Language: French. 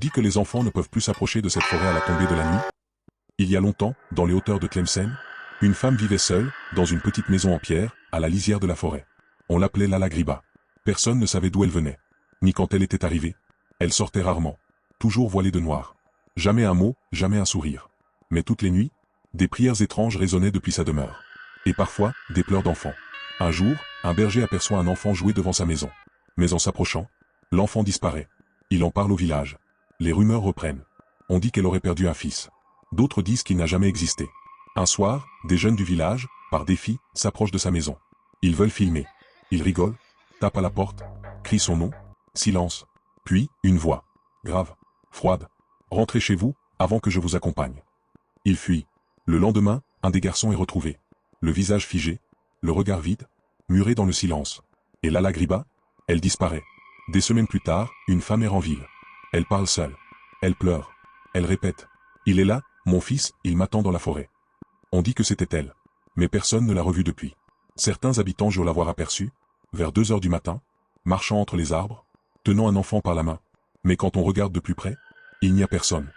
dit que les enfants ne peuvent plus s'approcher de cette forêt à la tombée de la nuit. Il y a longtemps, dans les hauteurs de Tlemcen, une femme vivait seule, dans une petite maison en pierre, à la lisière de la forêt. On l'appelait Lala Griba. Personne ne savait d'où elle venait, ni quand elle était arrivée. Elle sortait rarement, toujours voilée de noir. Jamais un mot, jamais un sourire. Mais toutes les nuits, des prières étranges résonnaient depuis sa demeure. Et parfois, des pleurs d'enfants. Un jour, un berger aperçoit un enfant jouer devant sa maison. Mais en s'approchant, l'enfant disparaît. Il en parle au village. Les rumeurs reprennent. On dit qu'elle aurait perdu un fils. D'autres disent qu'il n'a jamais existé. Un soir, des jeunes du village, par défi, s'approchent de sa maison. Ils veulent filmer. Ils rigolent, tapent à la porte, crient son nom, silence. Puis, une voix. Grave, froide. Rentrez chez vous, avant que je vous accompagne. Ils fuient. Le lendemain, un des garçons est retrouvé. Le visage figé, le regard vide, muré dans le silence. Et Lala Griba, elle disparaît. Des semaines plus tard, une femme erre en ville. Elle parle seule. Elle pleure. Elle répète. Il est là, mon fils, il m'attend dans la forêt. On dit que c'était elle. Mais personne ne l'a revue depuis. Certains habitants jurent l'avoir aperçue, vers 2 heures du matin, marchant entre les arbres, tenant un enfant par la main. Mais quand on regarde de plus près, il n'y a personne.